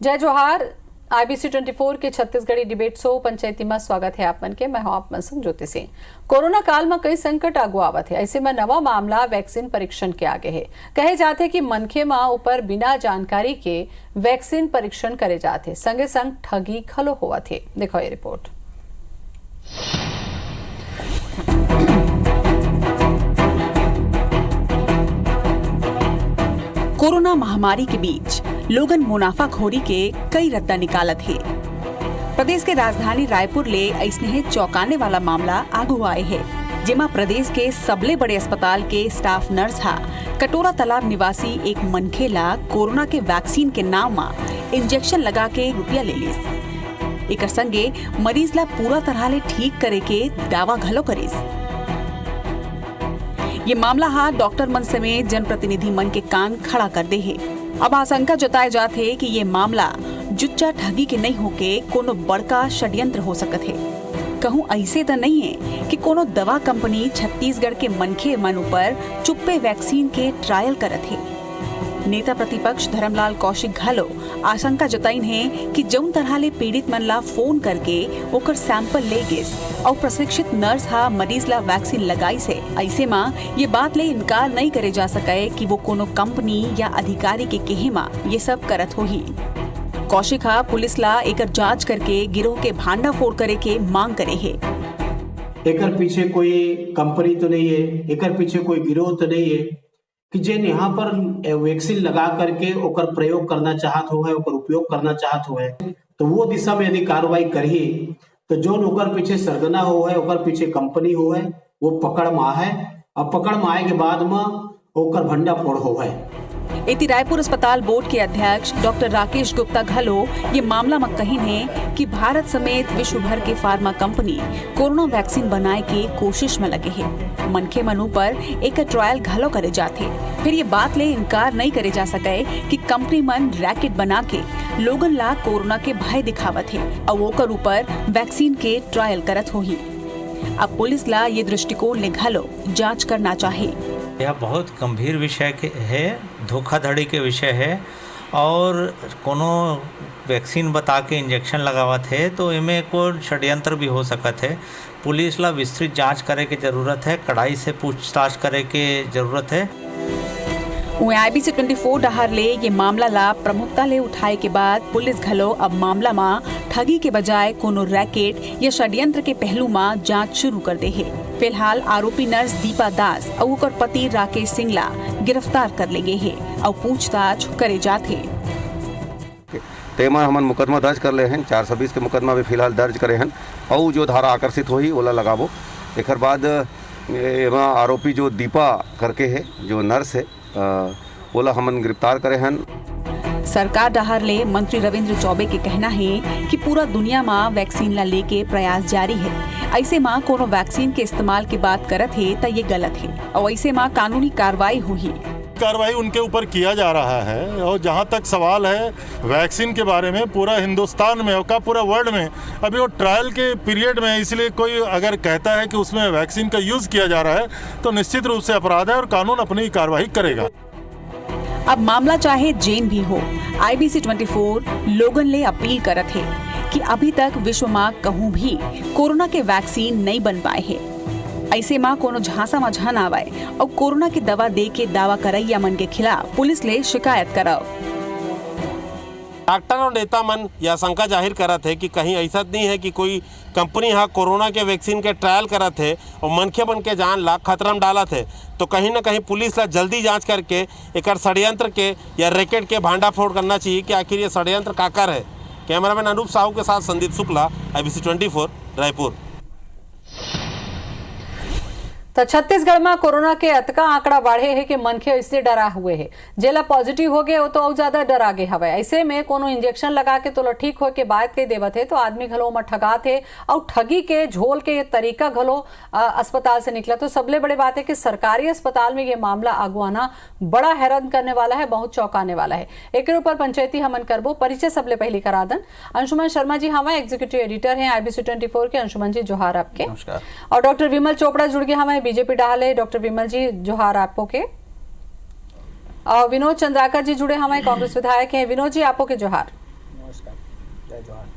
जय जोहार। IBC 24 के छत्तीसगढ़ी डिबेट शो पंचायती में स्वागत है आप मन के। मैं हूं आप मन संग ज्योति सिंह। कोरोना काल में कई संकट आगू आवत है, ऐसे में नवा मामला वैक्सीन परीक्षण के आगे है। कहे जाते कि मनखे मां ऊपर बिना जानकारी के वैक्सीन परीक्षण करे जाते, संगे संग ठगी खलो हुआ थे। देखो ये रिपोर्ट। कोरोना महामारी के बीच लोगन मुनाफाखोरी के कई रद्दा निकालत है। प्रदेश के राजधानी रायपुर ले ऐसने चौंकाने वाला मामला आगू आए है, जेमा प्रदेश के सबले बड़े अस्पताल के स्टाफ नर्स हा कटोरा तालाब निवासी एक मनखे ला कोरोना के वैक्सीन के नाम मा इंजेक्शन लगा के रुपया ले लिस। एक संगे मरीज ला पूरा तरह ले ठीक करे के दावा घलो करिस। ये मामला हा डॉक्टर मन समेत जनप्रतिनिधि मन के कान खड़ा कर दे है। अब आशंका जताए जाते है कि ये मामला जुच्चा ठगी के नहीं होके कोनो बड़का षड्यंत्र हो सकत है। कहूँ ऐसे तो नहीं है कि कोनो दवा कंपनी छत्तीसगढ़ के मनखे मन ऊपर चुप्पे वैक्सीन के ट्रायल करत है। नेता प्रतिपक्ष धर्मलाल कौशिक घलो आशंका जताइन है कि जौन तरह ले पीड़ित मन ला फोन करके ओकर सैंपल ले गेस और प्रशिक्षित नर्स हा मरीज ला वैक्सीन लगाई से, ऐसे मां ये बात ले इनकार नहीं करे जा सके कि वो कोनो कंपनी या अधिकारी के कहे मां ये सब करत होही। कौशिक हा पुलिस ला एकर जांच करके गिरोह के भांडा फोड़ करे के मांग करे है। एकर पीछे कोई कंपनी तो नहीं है, एकर पीछे कोई गिरोह तो नहीं है कि जिन यहाँ पर वैक्सीन लगा करके ओकर प्रयोग करना चाहत हो है, ओकर उपयोग करना चाहत हो है, तो वो दिशा में यदि कार्रवाई करी तो जो ओकर पीछे सरगना हो है, ओकर पीछे कंपनी हो है, वो पकड़ में है। अब पकड़ में आए के बाद में ओकर भंडा फोड़ हो है। इति रायपुर अस्पताल बोर्ड के अध्यक्ष डॉक्टर राकेश गुप्ता घलो ये मामला में कहिन है कि भारत समेत विश्व भर के फार्मा कंपनी कोरोना वैक्सीन बनाए के कोशिश में लगे हैं। मनखे मनु पर एक ट्रायल घलो करे जाते, फिर ये बात ले इनकार नहीं करे जा सके कि कंपनी मन रैकेट बना के लोगन ला कोरोना के भय दिखावत है और ओकर ऊपर वैक्सीन के ट्रायल करत होही। अब पुलिस ला ये दृष्टिकोण ले घलो जांच करना चाहिए। यह बहुत गंभीर विषय है, धोखाधड़ी के विषय है और कोनो वैक्सीन बता के इंजेक्शन लगावत है तो इमें कोई षड्यंत्र भी हो सकत है। पुलिस ला विस्तृत जांच करे के जरूरत है, कड़ाई से पूछताछ करे के जरूरत है। IBC 24 डहार ले ये मामला ला प्रमुखता ले उठाए के बाद पुलिस घलो अब मामला मा ठगी के बजाय कोनो रैकेट या षड्यंत्र के पहलू मा जांच शुरू कर दे है। फिलहाल आरोपी नर्स दीपा दास और ओकर पति राकेश सिंगला गिरफ्तार कर ले गए है और पूछताछ करे जाते। तेमा हमन मुकदमा दर्ज कर ले हैं, 420 के मुकदमा भी फिलहाल दर्ज करे हैं और जो धारा आकर्षित होही ओला लगाबो। एक बाद एमा आरोपी जो दीपा करके है, जो नर्स है, ओला हमन गिरफ्तार करे हैं। सरकार डहार ले मंत्री रविंद्र चौबे के कहना है कि पूरा दुनिया में वैक्सीन ला लेके प्रयास जारी है। ऐसे में कोनो वैक्सीन के इस्तेमाल की बात करत है तो ये गलत है और ऐसे में कानूनी कार्रवाई हुई। कार्रवाई उनके ऊपर किया जा रहा है। और जहां तक सवाल है वैक्सीन के बारे में, पूरा हिंदुस्तान में और पूरा वर्ल्ड में अभी वो ट्रायल के पीरियड में, इसलिए कोई अगर कहता है कि उसमें वैक्सीन का यूज किया जा रहा है तो निश्चित रूप से अपराध है और कानून अपनी कार्रवाई करेगा। अब मामला चाहे जेन भी हो, IBC 24 लोगन ले अपील करत है कि अभी तक विश्व में कहूँ भी कोरोना के वैक्सीन नहीं बन पाए है। ऐसे मां कोनो झांसा में झन आवे और कोरोना की दवा दे के दावा करैया मन के खिलाफ पुलिस ले शिकायत कराओ। डॉक्टर और नेता मन यह आशंका जाहिर करत है कि कहीं ऐसा नहीं है कि कोई कंपनी हा कोरोना के वैक्सीन के ट्रायल करत है और मनखे मन के जान ला खतरा में डालत है, तो कहीं ना कहीं पुलिस ला जल्दी जांच करके एक षड्यंत्र के या रैकेट के भांडा फोड़ करना चाहिए कि आखिर ये षड्यंत्र काकर है। कैमरामैन अनूप साहू के साथ संदीप शुक्ला, IBC 24 रायपुर। तो छत्तीसगढ़ में कोरोना के अतका आंकड़ा बढ़े है कि मनखे इससे डरा हुए है। जेला पॉजिटिव हो गए हो तो और ज्यादा डर आगे हवे। ऐसे में कोनो इंजेक्शन लगा के तो ठीक हो के बात कही देवत है तो आदमी घलो में ठगात है और ठगी के झोल के तरीका घलो अस्पताल से निकला। तो सबले बड़े बात है कि सरकारी अस्पताल में ये मामला आगू आना बड़ा हैरान करने वाला है, बहुत चौंकाने वाला है। एक ऊपर पंचायती हमन करबो। परिचय सबले पहले करा दन। अंशुमन शर्मा जी हमारे एग्जीक्यूटिव एडिटर हैं IBC 24 के। अंशुमन जी जोहार आपके। नमस्कार। और डॉक्टर विमल चोपड़ा जुड़ गए हमारे बीजेपी डाले। डॉक्टर विमल जी जोहार आपको के। और विनोद चंद्राकर जी जुड़े हमारे कांग्रेस विधायक हैं। विनोद जी आपको के जोहार। जय जवान।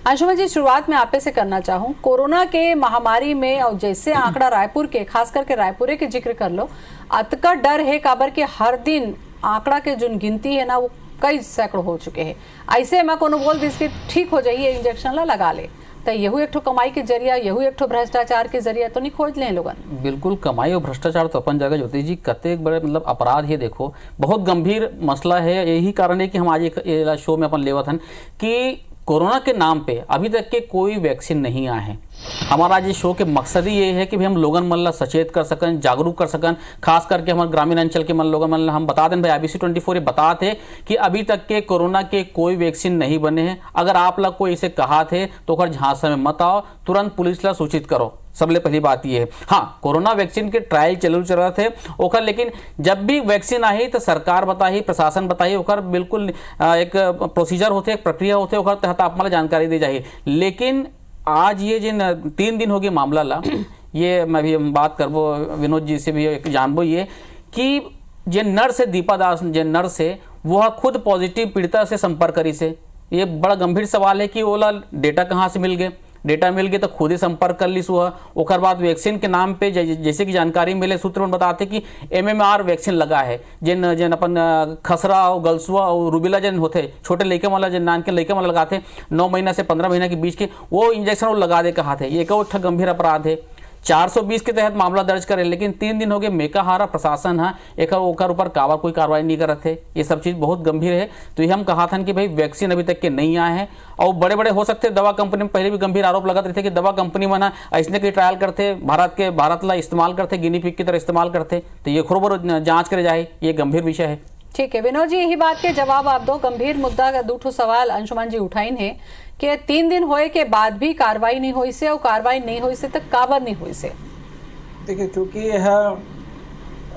अंशुमन जी, शुरुआत में आपे से करना चाहूँ, कोरोना के महामारी में और जैसे आंकड़ा रायपुर के, खास करके रायपुर के जिक्र कर लो, अतका डर है काबर के हर दिन आंकड़ा के जो गिनती है ना वो कई सैकड़ों हो चुके हैं। ऐसे में कोनो बोल दिस के ठीक हो जाइए, इंजेक्शन ला लगा ले, तो यहू एक ठो कमाई के जरिया, यहू एक ठो भ्रष्टाचार के जरिया तो नहीं खोज लें लोगन। बिल्कुल, कमाई और भ्रष्टाचार तो अपन जगह ज्योति जी कतेक बड़े मतलब अपराध है। देखो, बहुत गंभीर मसला है। यही कारण है कि हम आज एक शो में अपन लेवत हन कि कोरोना के नाम पे अभी तक के कोई वैक्सीन नहीं आए हैं। हमारा आज शो के मकसद ही ये है कि भाई हम लोगन मन ला सचेत कर सकन, जागरूक कर सकन, खास करके हमारे ग्रामीण अंचल के लोगन मन ला हम बता दें भाई IBC 24 ये बताते कि अभी तक के कोरोना के कोई वैक्सीन नहीं बने हैं। अगर आप लोग कोई इसे कहा थे तो ओकर झांसा में मत आओ, तुरंत पुलिस ला सूचित करो। सबले पहली बात ये है। हाँ, कोरोना वैक्सीन के ट्रायल चल रहे थे ओकर, लेकिन जब भी वैक्सीन आई तो सरकार बताई, प्रशासन बताई, ओकर बिल्कुल एक प्रोसीजर होते, एक प्रक्रिया होते, ओकर तहत आप मतलब जानकारी दी जाए। लेकिन आज ये जिन 3 दिन हो गए मामला ला, ये मैं भी बात करबो विनोद जी से भी जानबो ये कि जे नर्स है दीपा दास, जे नर्स है वह खुद पॉजिटिव पीड़िता से संपर्क करी से। ये बड़ा गंभीर सवाल है कि ओला डेटा कहाँ से मिल गए, डेटा मिल गए तो खुद ही संपर्क कर ली सुहा। ओकर बाद वैक्सीन के नाम पे जैसे कि जानकारी मिले, सूत्र में बताते कि MMR वैक्सीन लगा है, जिन जिन अपन खसरा और गलसुआ और रूबेला जिन होते छोटे लड़के वाला जिन नान के लड़के वाला लगाते 9 महीना से 15 महीना के बीच के, वो इंजेक्शन वो लगा दे कहा थे। ये एक गंभीर अपराध है। 420 के तहत मामला दर्ज करे, लेकिन 3 दिन हो गए मेकाहारा प्रशासन है एक ओकर ऊपर कोई कार्रवाई नहीं करत है। ये सब चीज़ बहुत गंभीर है। तो ये हम कहा था कि भाई वैक्सीन अभी तक के नहीं आए हैं, और बड़े बड़े हो सकते दवा कंपनी में पहले भी गंभीर आरोप लगते रहे थे कि दवा कंपनी में ऐसने के ट्रायल करते, भारत ला इस्तेमाल करते, गिनी पिग की तरह इस्तेमाल करते। तो ये खरोबर जाँच करे जाए, ये गंभीर विषय है। ठीक है विनोद जी, यही बात के जवाब आप दो। गंभीर मुद्दा का दूठो सवाल अंशुमन जी उठाइन है कि 3 दिन होए के बाद भी कार्रवाई नहीं हुई से, और कार्रवाई नहीं हुई से तो काबर नहीं हुई से। देखिए, चूंकि यह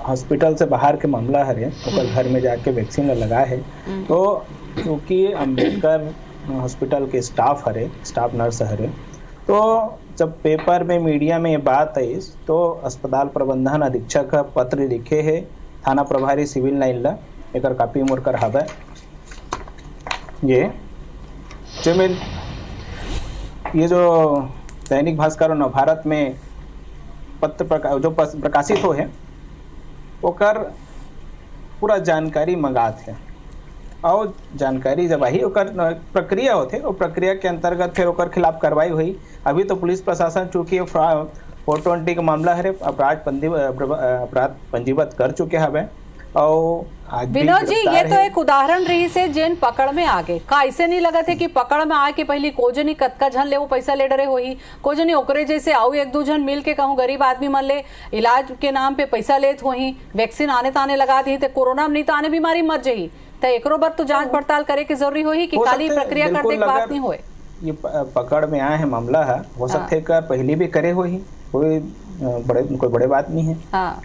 हॉस्पिटल से बाहर के मामला है, तो घर में जाके वैक्सीन लगा है, तो क्योंकि अम्बेडकर हॉस्पिटल के स्टाफ नर्स हरे, तो जब पेपर में मीडिया में ये बात आई तो अस्पताल प्रबंधन अधीक्षक पत्र लिखे है थाना प्रभारी सिविल लाइन ला, एक कापी मोर कर हवे ये जो दैनिक भास्कर और नवभारत में पत्र जो प्रकाशित हो है ओकर पूरा जानकारी मंगात है, और जानकारी जब आई ओकर प्रक्रिया होते, और प्रक्रिया के अंतर्गत फिर ओकर खिलाफ कार्रवाई हुई। अभी तो पुलिस प्रशासन चूंकि 420 का मामला है, अपराध पंजीबद्ध कर चुके हैं। और विनोद जी, ये तो एक उदाहरण रही से जेन पकड़ में आ गए का, ऐसे नहीं लगा थे कि पकड़ में आके पहले कोजनी कतका झन ले वो पैसा ले डरे होही, कोजनी ओकरे जैसे आउ 1-2 जन मिल के कहूँ गरीब आदमी मन ले इलाज के नाम पे पैसा लेत होही, वैक्सीन आने ताने लगा दी तो कोरोना में नहीं तो आने बीमारी मर जाही। तो एकरो बार तो जांच पड़ताल करे की जरूरी होही कि खाली प्रक्रिया करते बात नहीं होए। ये पकड़ में आए हैं मामला है, हो सकते का पहले भी करे हो ही, कोई बड़े बात नहीं है।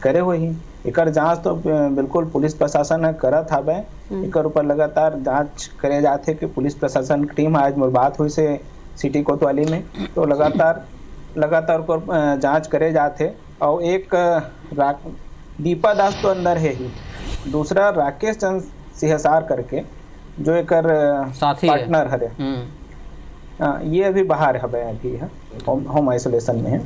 करे हो ही एकर जांच तो बिल्कुल पुलिस प्रशासन करत हवे, एकर ऊपर लगातार जांच करे जाते कि पुलिस प्रशासन की टीम आज मोर बात हुई से सिटी कोतवाली में, तो लगातार को जांच करे जाते। और एक दीपा दास तो अंदर है ही, दूसरा राकेश चंद सिहसार करके जो एक पार्टनर है, ये अभी बाहर है, अभी है होम आइसोलेशन में है।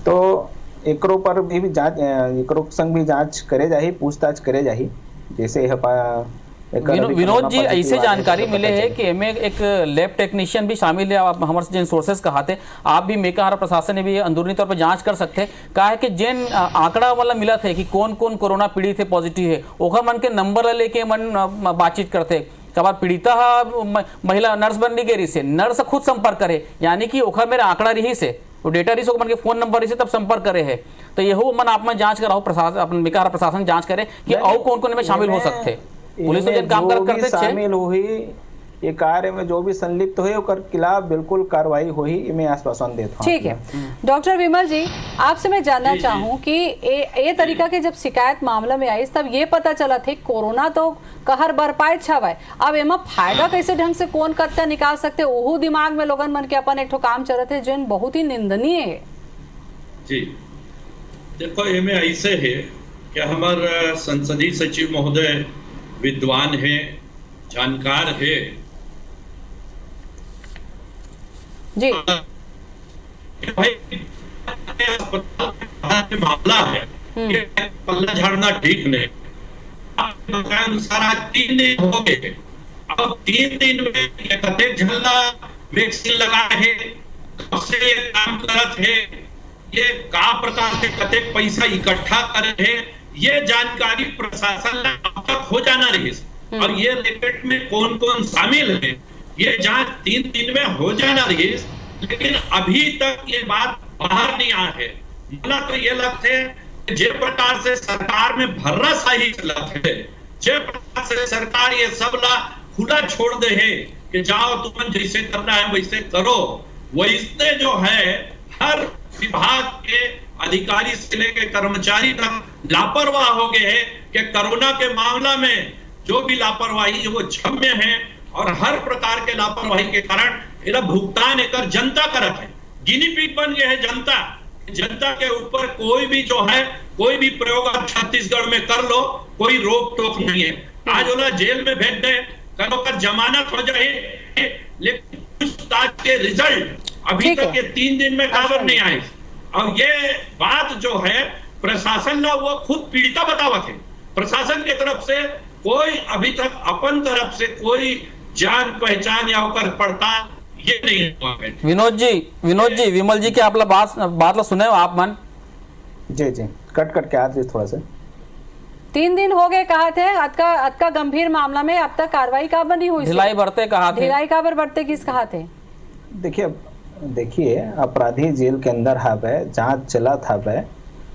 तो एकरो पर भी जांच, एकरो संग भी जांच करे जाही, पूछताछ करे जाही। जैसे विनोद जी, ऐसे जानकारी मिले है कि एमे एक लैब टेक्नीशियन भी शामिल है। आप हमारे जिन सोर्सेस कहाते, आप भी मेकाहारा प्रशासन ने भी अंदरूनी तौर पर जांच कर सकते। कहा है कि जिन आंकड़ा वाला मिला थे कि कौन कौन कोरोना पीड़ित है, पॉजिटिव है, ओखर मन के नंबर लेके मन बातचीत करते। कबार पीड़िता महिला नर्स बनने के से नर्स खुद संपर्क करे, यानी कि ओखर मेरा आंकड़ा रही से वो डेटा रही मन के फोन नंबर से तब संपर्क करे है। तो यही मन आप में जांच कराओ, प्रशासन अपन मेकाहारा प्रशासन जांच करे कि और कौन कौन में शामिल हो सकते। पुलिस तो काम करते शामिल हुई ये कार्य में जो भी संलिप्त हुए ओकर खिलाफ बिल्कुल कार्रवाई हुई, मैं आश्वासन देता हूं। ठीक है डॉक्टर विमल जी, आपसे मैं जानना चाहूँ कि ये तरीका के जब शिकायत मामला में आई तब ये पता चला थे कोरोना तो कहर बरपाए छावे, अब एमा फायदा कैसे ढंग से कौन करता निकाल सकते, ओहू दिमाग में लोगन मन के अपन एक ठो काम चलते है जो बहुत ही निंदनीय है। जी देखो, एमे ऐसे है कि हमारे संसदीय सचिव महोदय विद्वान है, जानकार है, जी भाई मामला है, ये पल्ला झाड़ना ठीक नहीं। अनुसार आज 3 दिन हो गए, अब 3 दिन में कतेक झल्ला वैक्सीन लगा है, कब से ये काम करत है, ये का प्रकार से कतेक पैसा इकट्ठा करे है, ये जानकारी प्रशासन अब तक हो जाना रही। और ये रैकेट में कौन कौन शामिल है, ये जांच 3 दिन में हो जाना रही, लेकिन अभी तक ये बात बाहर नहीं आ है। मला तो ये लगता है जे प्रकार से सरकार में भर्राशाही चलत है, जे प्रकार से सरकार ये सब ला खुला छोड़ दे है कि जाओ तुम जैसे करना है वैसे करो, वैसे जो है हर विभाग के अधिकारी से लेकर कर्मचारी तक लापरवाह हो गए हैं कि कोरोना के मामला में जो भी लापरवाही है वो क्षम्य है, और हर प्रकार के लापरवाही के कारण इरा भुगतान एक जनता करत है, गिनी पिग बन गए है जनता। जनता के ऊपर कोई भी जो है कोई भी प्रयोग आप छत्तीसगढ़ में कर लो, कोई रोक टोक नहीं है। आज वाला जेल में भेज दे, कल का जमानत हो जाए, लेकिन पूछताछ के रिजल्ट अभी तक ये 3 दिन में काबर नहीं आए। और ये बात जो है प्रशासन ना वो खुद पीड़िता बतावत है, प्रशासन की तरफ से कोई अभी तक अपन तरफ से कोई जान पहचान या होकर पड़ताल ये नहीं हुआ है। विनोद जी विमल जी के आपला बात ला सुने हो आप मन? जी कट के आ रही थोड़ा सा। 3 दिन हो गए कहा थे अतका गंभीर मामला में अब तक कार्रवाई काबर नहीं हुई? ढिलाई बरते कहा थे, ढिलाई काबर बरते किस कहा थे? देखिए अपराधी जेल के अंदर हवे, जांच चलत हवे,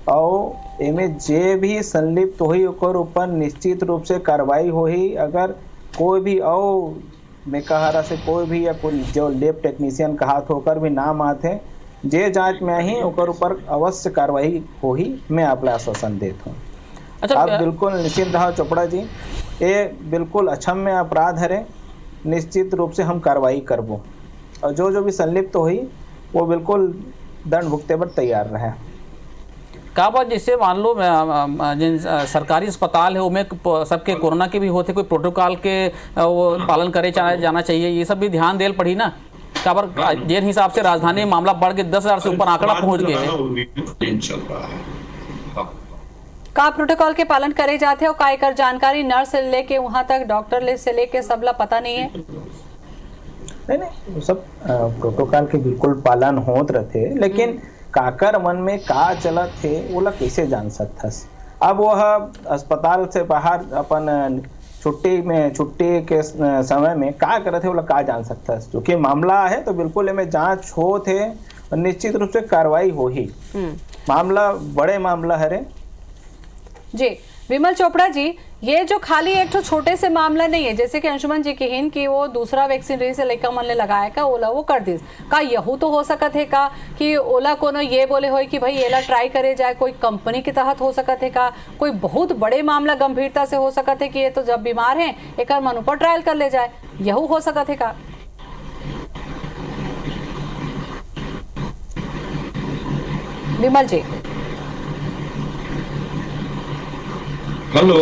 और एमे जे भी संलिप्त होई ओकर ऊपर निश्चित रूप से कार्रवाई होही। अगर कोई भी मैं कह रहा से कोई भी या कोई जो लैब टेक्नीशियन कहा तो ओकर भी नाम आते जे जांच में ही ओकर ऊपर अवश्य कार्रवाई होही, मैं आपला आश्वासन देता हूँ। अच्छा, आप बिल्कुल निश्चित रहो चोपड़ा जी, ये बिल्कुल अक्षम्य अपराध है, निश्चित रूप से हम कार्रवाई करबो, और जो भी संलिप्त हुई वो बिल्कुल दंड भुगते पर तैयार रहे। का बात जिससे मान लो जिन सरकारी अस्पताल है उनमें सबके कोरोना के भी होते, कोई प्रोटोकॉल के वो पालन करे जाना चाहिए, ये सब भी ध्यान देल पड़ी ना। काबर जिन हिसाब से राजधानी में मामला बढ़ के 10,000 से ऊपर आंकड़ा पहुंच गए हैं, का प्रोटोकॉल के पालन करे जाते हो, का एकर जानकारी नर्स से लेके वहां तक डॉक्टर से लेके सबला पता नहीं है? नहीं सब प्रोटोकॉल के बिल्कुल पालन होत रहते, लेकिन काकर मन में का चलत थे वो कैसे जान सकथस। अब वह अस्पताल से बाहर अपन छुट्टी के समय में का करत थे वो का जान सकथस। क्योंकि मामला है तो बिल्कुल में जांच हो थे और निश्चित रूप से कार्रवाई हो ही। मामला बड़े मामला है रे जी। विमल चोपड़ा जी, ये जो खाली एक तो छोटे से मामला नहीं है, जैसे कि अंशुमन जी कहिन कि वो दूसरा वैक्सीन रही से लड़का मन ने लगाया का ओला वो कर दी का, यहू तो हो सकत है का कि ओला कोनो ये बोले हो कि भाई एला ट्राई करे जाए, कोई कंपनी के तहत हो सकत है का, कोई बहुत बड़े मामला गंभीरता से हो सकत है कि ये तो जब बीमार है एक मन ऊपर ट्रायल कर ले जाए, यहू हो सकत है का? विमल जी हेलो,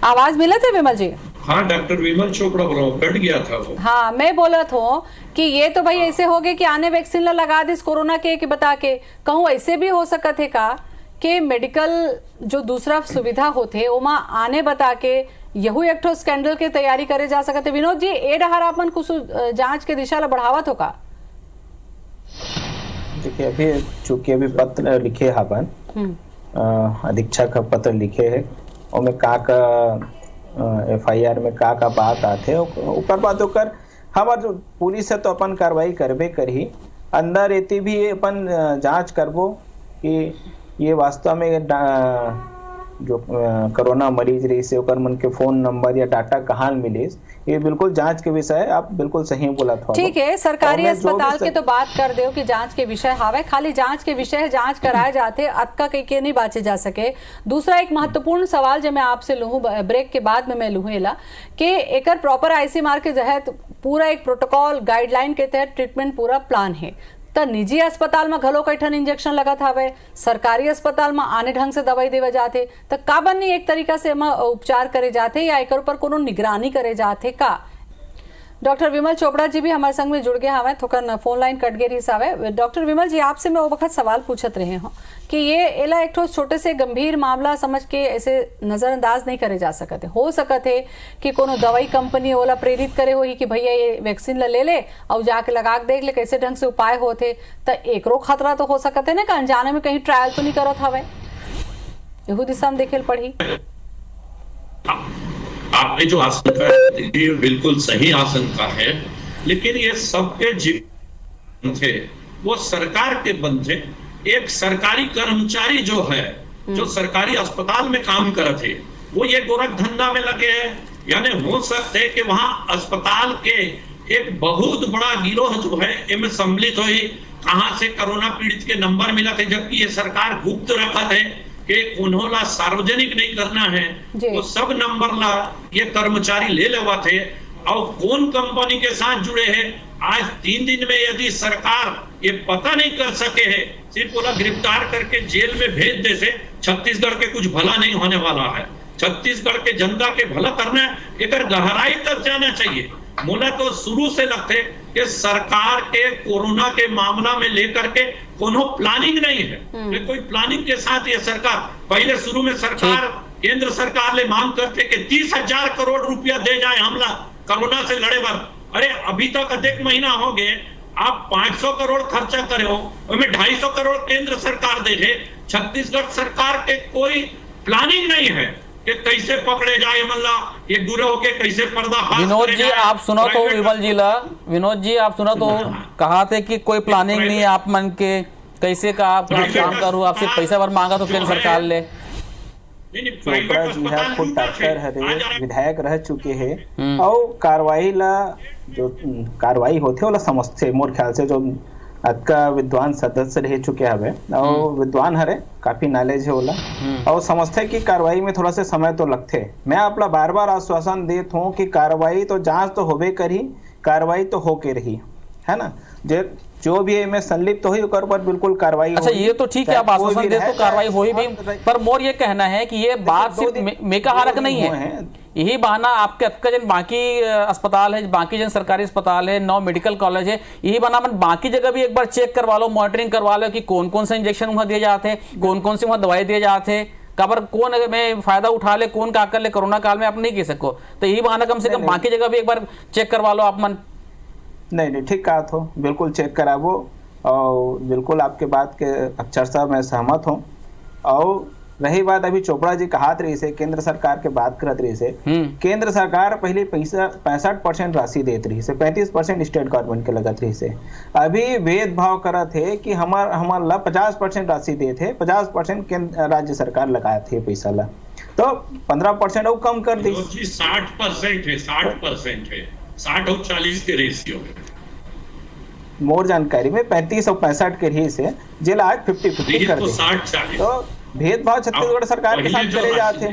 आवाज मिला था विमल जी? हाँ डॉक्टर विमल चोपड़ा बोल रहा हूँ, कट गया था वो। हाँ मैं बोला था कि ये तो भाई ऐसे हो गए कि आने वैक्सीन ला लगा दिस कोरोना के बता के, कहूँ ऐसे भी हो सकत है का कि मेडिकल जो दूसरा सुविधा होते ओमा आने बता के यहू एक ठो स्कैंडल के तैयारी करे जा सकते। विनोद जी ए डहर आपन कुछ जांच के दिशा ला बढ़ावत हो का? देखिए अभी चूंकि अभी पत्र लिखे हवन, अधीक्षक पत्र लिखे है और में का FIR में का बात आते ऊपर बात होकर हमार जो पुलिस है तो अपन कार्रवाई करबे करही, अंदर एती भी अपन जांच करबो कि ये वास्तव में जो कोरोना मरीज रही से ओकर मन के फोन नंबर या डाटा कहाँ मिलिस, ये बिल्कुल जांच के विषय है। आप बिल्कुल सही बोला था। ठीक है, सरकारी अस्पताल के तो बात कर दो कि जांच के विषय हावे, खाली जांच के विषय जांच कराए जाते अतका कई के नहीं बाचे जा सके। दूसरा एक महत्वपूर्ण सवाल जो मैं आपसे लूँ ब्रेक के बाद में मैं लूँ एला कि एकर प्रॉपर ICMR के तहत पूरा एक प्रोटोकॉल गाइडलाइन के तहत ट्रीटमेंट पूरा प्लान है, तो निजी अस्पताल में घलो कई ठन इंजेक्शन लगत हवे, सरकारी अस्पताल में आने ढंग से दवाई देवे जाते, तो का बनी एक तरीका से उपचार करे जाते या एक ऊपर कोनो निगरानी करे जाते का? डॉक्टर विमल चोपड़ा जी भी हमारे संग में जुड़ गए हमें थोकन फोन लाइन कट गई हिसाब डॉक्टर विमल जी आपसे मैं वो वक्त सवाल पूछत रहे हूँ कि ये एला एक छोटे से गंभीर मामला समझ के ऐसे नजरअंदाज नहीं करे जा सकते हो सकते है कि कोनो दवाई कंपनी ओला प्रेरित करे हो कि भैया ये वैक्सीन ले ले और जाके लगा देख ले कैसे ढंग से उपाय होते तो एकरो खतरा तो हो सकते ना कि अनजाने में कहीं ट्रायल तो नहीं करत हवे यहू दिशा में देखे पड़ी। आपने जो आशंका है ये बिल्कुल सही आशंका है, लेकिन ये सबके जीवन थे वो सरकार के बंद थे। एक सरकारी कर्मचारी जो है जो सरकारी अस्पताल में काम कर थे वो ये गोरख धंधा में लगे हैं, यानी हो सकते है कि वहां अस्पताल के एक बहुत बड़ा गिरोह जो है इनमें सम्मिलित हुई, कहां से कोरोना पीड़ित के नंबर मिला थे, जबकि ये सरकार गुप्त रखा है कि उन्होंने सार्वजनिक नहीं करना है, वो सब नंबर ला ये कर्मचारी ले लेवा थे और कौन कंपनी के साथ जुड़े हैं आज 3 दिन में यदि सरकार ये पता नहीं कर सके है, सिर्फ पूरा गिरफ्तार करके जेल में भेज दे से छत्तीसगढ़ के कुछ भला नहीं होने वाला है। छत्तीसगढ़ के जनता के भला करना एक गहराई तक जाना चाहिए। मुझे तो शुरू से लगते कि सरकार के कोरोना के मामला में लेकर के कोनो प्लानिंग नहीं है, कोई प्लानिंग के साथ ये सरकार पहले शुरू में सरकार केंद्र सरकार ले मांग करते कि 30,000 करोड़ रुपया दे जाए हमला कोरोना से लड़े बार। अरे अभी तक अधिक महीना हो गए, आप 500 करोड़ खर्चा करे हो, उसमें 250 करोड़ केंद्र सरकार दे दे। छत्तीसगढ़ सरकार के कोई प्लानिंग नहीं है कि कैसे पकड़े जाए मतलब ये गिरोह के कैसे पर्दाफाश। विनोद जी आप सुनो तो विमल जी ला, विनोद जी आप सुनो तो कहा थे कि कोई प्लानिंग नहीं है आप मन के कैसे का आप काम करूँ, आपसे पैसा भर मांगा तो केंद्र सरकार ले। चोपड़ा जी है खुद डॉक्टर हरे विधायक रह चुके हैं और कार्रवाई ला जो कार्रवाई होते वाला समझते मोर ख्याल से जो का विद्वान सदस्य रह चुके हवे और विद्वान हरे काफी नॉलेज है बोला और समझते कि कार्रवाई में थोड़ा सा समय तो लगते। मैं अपना बार बार आश्वासन देत हूँ कि कार्रवाई तो जांच तो होबे करी, कार्रवाई तो होके रही है ना, जो भी में संलिप्त हुई ऊपर पर बिल्कुल कार्रवाई। अच्छा ये तो ठीक है आप आश्वासन दे तो कार्रवाई हो ही भी, पर मोर ये कहना है कि ये बात सिर्फ मेका हारक नहीं है, यही बहाना आपके अतका जन बाकी अस्पताल है, बाकी जन सरकारी अस्पताल है, 9 मेडिकल कॉलेज है, यही बहाना मन बाकी जगह भी एक बार चेक करवा लो, मॉनिटरिंग करवा लो कि कौन कौन से इंजेक्शन वहां दिए जाते हैं, कौन कौन से वहां दवाई दिए जाते हैं, कबर कौन में फायदा उठा ले कौन का कर ले कोरोना काल में आप नहीं कह सको, तो यही बहाना कम से कम बाकी जगह भी एक बार चेक करवा लो आप मन। नहीं ठीक कहा तो बिल्कुल चेक करावो और बिल्कुल आपके बात के अक्षर से मैं सहमत हूँ। और रही बात अभी चोपड़ा जी कहात रही से केंद्र सरकार के बात करत रही से, केंद्र सरकार पहले पैसा 65% राशि देत रही से, 35% स्टेट गवर्नमेंट के लगत रही से, अभी भेदभाव करत है कि हमार ला 50% राशि दे थे, 50% राज्य सरकार लगाए थे पैसा ला, तो 15% और कम कर दी। 60% है, 60% है, 60 और 40 के रेशियो में। मोर जानकारी में 35 और 65 के रही से जेल आज 50-50 कर दी, तो भेदभाव छत्तीसगढ़ सरकार के साथ चले जाते।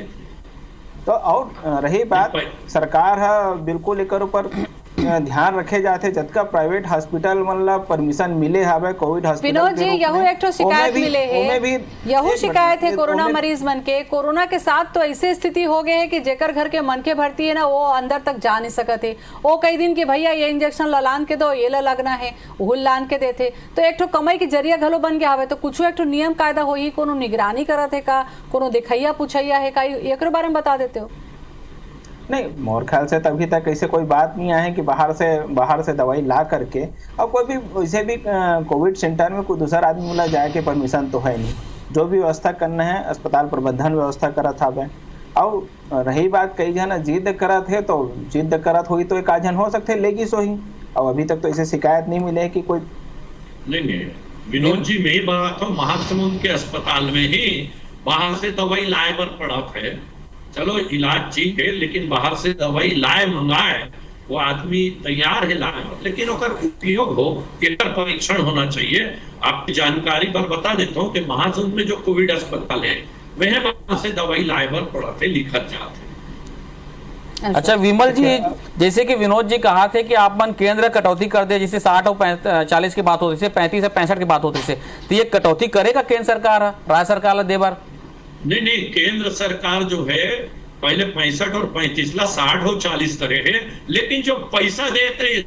तो और रही बात सरकार है बिल्कुल एक ऊपर ध्यान रखे जाते, जतका प्राइवेट हॉस्पिटल मतलब परमिशन मिले हवे Covid hospital. Vinod ji Yahoo एक तो शिकायत मिले है, यहू शिकायत है कोरोना मरीज मन के, कोरोना के साथ तो ऐसी स्थिति हो गए है कि जेकर घर के मन के भर्ती है ना वो अंदर तक जा नहीं सकते, वो कई दिन की भैया ये इंजेक्शन लान के दो, ये लगना है वो लान के देते, तो एक तो कमाई के जरिया घलो बन गया हवे। तो कुछ एक तो नियम कायदा हो ही, कोनो निगरानी करत है का, कोनो दिखैया पूछैया है का, एक बारे में बता देते हो? नहीं मोर ख्याल से तभी तक ऐसे कोई बात नहीं आए कि बाहर से दवाई ला करके, और कोई भी वैसे भी कोविड सेंटर में कोई दूसरा आदमी मिला जाए के परमिशन तो है नहीं, जो भी व्यवस्था करना है अस्पताल प्रबंधन व्यवस्था करत हवे। और रही बात कई जन जिद करत है तो जिद करत हुई तो एक आजन हो सकते लेगी सो ही, और अभी तक तो ऐसे शिकायत नहीं मिले कि कोई नहीं। विनोद जी मैं ही बात हूँ, महासमुंद के अस्पताल में ही बाहर से दवाई लाए पर पड़ा है, चलो इलाज ठीक है लेकिन बाहर से दवाई लाए मंगाए वो आदमी तैयार है लाए, लेकिन ओकर उपयोग हो एकर परीक्षण होना चाहिए। आपकी जानकारी पर बता देता हूँ कि महासमुंद में जो कोविड अस्पताल है वह बाहर से दवाई लाए पर पड़ते लिखत जाते। अच्छा विमल जी, जैसे कि विनोद जी कहा थे कि आप मन केंद्र कटौती कर दे, जिससे 60 और 40 की बात होती है, 35 से 65 की बात होती है, तो ये कटौती करेगा केंद्र सरकार राज्य सरकार दे बार? नहीं केंद्र सरकार जो है पहले 65 और 35 ला 60 और 40 करे है, लेकिन जो पैसा देते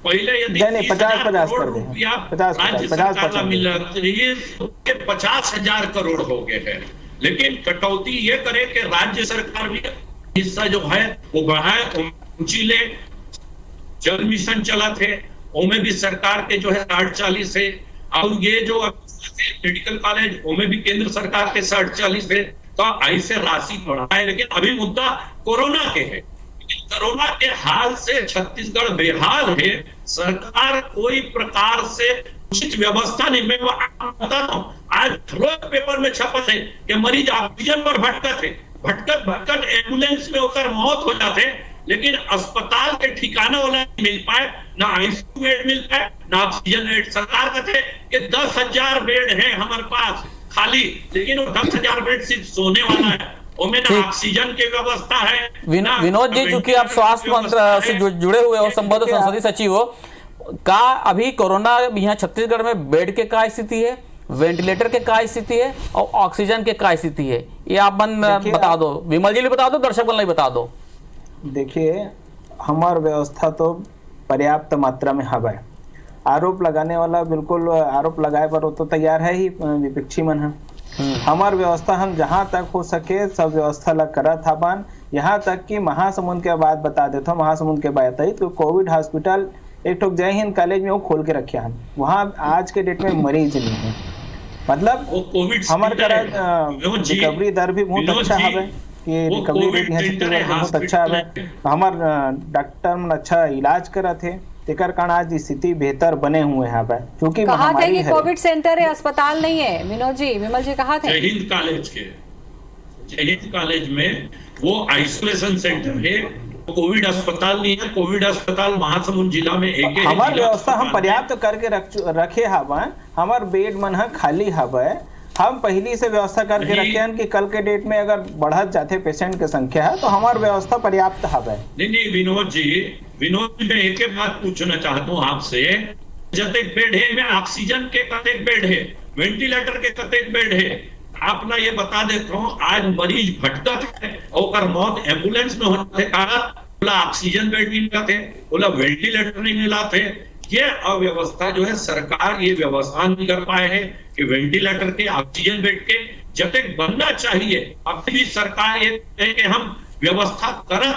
पहले यदि 50 करोड़ रुपया राज्य सरकार का मिल रहा है, 50,000 करोड़ हो गए हैं। लेकिन कटौती ये करे कि राज्य सरकार भी हिस्सा जो है वो बढ़ाए। ऊंचीले जल मिशन चला थे, उनमें भी सरकार के जो है 60-40 है, और ये जो मेडिकल कॉलेज उनमें भी केंद्र सरकार के 60-40 है। तो ऐसे राशि बढ़ाए, लेकिन अभी मुद्दा कोरोना के है। कोरोना के हाल से छत्तीसगढ़ बेहाल है। सरकार कोई प्रकार से उचित व्यवस्था नहीं। मैं बता रहा हूं, आज रोज पेपर में छपा है कि मरीज ऑक्सीजन पर भटकत एम्बुलेंस में होकर मौत हो जाते, लेकिन अस्पताल के ठिकाना वाला नहीं मिल पाए, ना आईसीयू बेड मिल पाए, ना ऑक्सीजन बेड। सरकार कहते कि 10,000 बेड है हमारे पास खाली, लेकिन वो 10,000 बेड सिर्फ सोने वाला है, ऑक्सीजन की व्यवस्था है। विनोद जी, चूंकि आप स्वास्थ्य मंत्री से जुड़े हुए हो, संबद्ध संसदीय सचिव हो, का अभी कोरोना यहाँ छत्तीसगढ़ में बेड के क्या स्थिति है, वेंटिलेटर के क्या स्थिति है और ऑक्सीजन के क्या स्थिति है, ये आप बता दो। विमल जी बता दो, दर्शक बल बता दो। देखिए, हमार व्यवस्था तो पर्याप्त मात्रा में हवा। आरोप लगाने वाला बिल्कुल आरोप लगाए पर वो तो तैयार है ही, विपक्षी मन है। हमार व्यवस्था हम जहां तक हो सके सब व्यवस्था लग करा था बान। यहाँ तक कि महासमुंद के बाद बता देता हूँ, महासमुंद के बाद तो कोविड हॉस्पिटल एक ठोक जय हिंद कॉलेज में वो खोल के रखे हम, वहाँ आज के डेट में मरीज नहीं है। मतलब हमारे रिकवरी दर भी बहुत अच्छा है, ये रिकवरी रेट यहाँ छत्तीसगढ़ में बहुत अच्छा है। हमार डॉक्टर अच्छा इलाज करा थे, तेकर कारण आज स्थिति बेहतर बने हुए हैं। क्योंकि कहा थे कि कोविड सेंटर है, अस्पताल नहीं है। विनोद जी, विमल जी कहा थे जय हिंद कॉलेज में वो आइसोलेशन सेंटर है, कोविड अस्पताल नहीं है। कोविड अस्पताल महासमुंद जिला में एक हमार व्यवस्था हम पर्याप्त करके रखे हवा। हमार बेड मन है खाली हवा। हम पहली से व्यवस्था करके रखे हैं कि कल के डेट में अगर बढ़त जाते पेशेंट की संख्या है तो हमारी व्यवस्था पर्याप्त है। नहीं विनोद जी, मैं एक बात पूछना चाहता हूँ आपसे, जतेक बेड है में ऑक्सीजन के कतेक बेड है, वेंटिलेटर के कतेक बेड है, आप ना ये बता देता हूँ। आज मरीज भटकत है और मौत एम्बुलेंस में होते कारण बोला ऑक्सीजन बेड नहीं मिला थे, बोला वेंटिलेटर नहीं मिला थे। ये अव्यवस्था जो है सरकार ये व्यवस्था नहीं कर पाए है कि वेंटिलेटर के ऑक्सीजन बेड के जतेक बनना चाहिए। अब भी सरकार ये है कि हम व्यवस्था करें,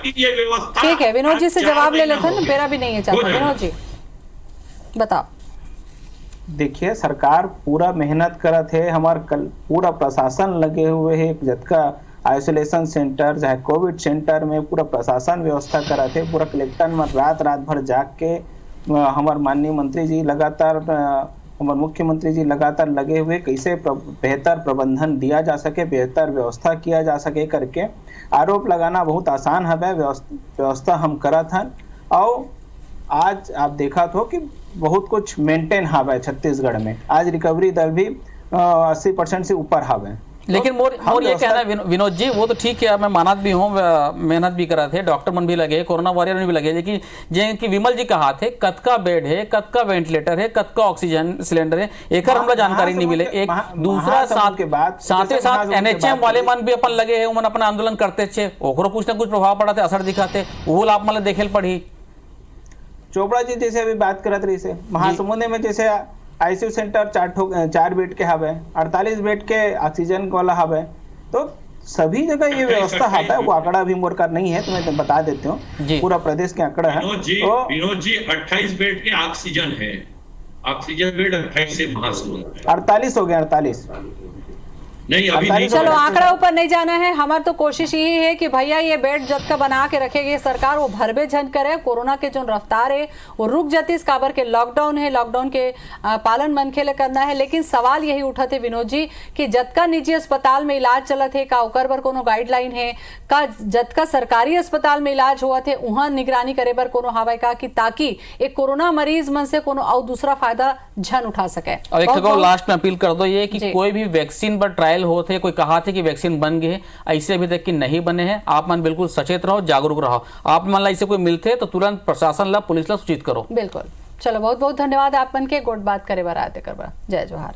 ये व्यवस्था। ठीक है, विनोद जी से जवाब ले लेते हैं, मेरा भी नहीं है चाहता। विनोद जी बताओ। देखिए, सरकार पूरा मेहनत करत है, हमार पूरा प्रशासन लगे हुए है। जतका आइसोलेशन सेंटर चाहे कोविड सेंटर में पूरा प्रशासन व्यवस्था करत है। पूरा कलेक्टर में रात भर जाग के हमारे माननीय मंत्री जी लगातार, हमारे मुख्यमंत्री जी लगातार लगे हुए कैसे बेहतर प्रबंधन दिया जा सके, बेहतर व्यवस्था किया जा सके करके। आरोप लगाना बहुत आसान है, व्यवस्था हम करत हन। और आज आप देखा तो कि बहुत कुछ मेंटेन हवा छत्तीसगढ़ में। आज रिकवरी दर भी 80% से ऊपर हवा। लेकिन मोर ये कहना है विनोद जी, वो तो ठीक है, मैं मानत भी हूँ, मेहनत भी करा थे, डॉक्टर मन भी लगे, कोरोना वॉरियर में भी लगे, लेकिन जिनकी विमल जी कहा थे कतका बेड है, कतका वेंटिलेटर है, कतका ऑक्सीजन सिलेंडर है, एक हमरा जानकारी नहीं मिले। एक दूसरा साथ NHM वाले मन भी अपन लगे है, मन अपना आंदोलन करते थे, ओकरो कुछ ना कुछ प्रभाव पड़ा थे, असर दिखाते, वो आप मतलब देखे पड़ी। चोपड़ा जी जैसे अभी बात करत रही से, महासमुंद में जैसे आईसीयू सेंटर 4 बेड के हवे, 48 बेड के ऑक्सीजन वाला हवे, तो सभी जगह ये व्यवस्था आता है। वो आंकड़ा भी मोर का नहीं है तो मैं बता देती हूँ, पूरा प्रदेश के आंकड़ा है। विनोद जी 28 बेड के ऑक्सीजन है, ऑक्सीजन बेड 28 से महासमुंद 48 हो गया, 48 नहीं अभी नहीं। चलो आंकड़ा ऊपर नहीं जाना है, हमारी तो कोशिश यही है कि भैया ये बेड जब तक बना के रखेगी सरकार, वो भरबे झन करे, कोरोना के जो रफ्तार है वो रुक जाती। इस काबर के लॉकडाउन है, लॉकडाउन के पालन मन के लिए करना है। लेकिन सवाल यही उठा थे विनोद जी कि जतका निजी अस्पताल में इलाज चलत है का ओकर बर कोनो गाइडलाइन है का, जतका सरकारी अस्पताल में इलाज हुआ थे वहां निगरानी करे बर कोनो हवाई का, कि ताकि एक कोरोना मरीज मन से कोनो और दूसरा फायदा झन उठा सके। और एक लास्ट में अपील कर दो ये कि कोई भी वैक्सीन पर ट्रायल होते, कोई कहा थे कि वैक्सीन बन गए, ऐसे अभी तक कि नहीं बने हैं। आप मन बिल्कुल सचेत रहो, जागरूक रहो। आप मन ला ऐसे कोई मिलते तो तुरंत प्रशासन ला, पुलिस ला सूचित करो। बिल्कुल। चलो बहुत बहुत धन्यवाद आप मन के गोट बात करे बार आते कर। जय जोहार।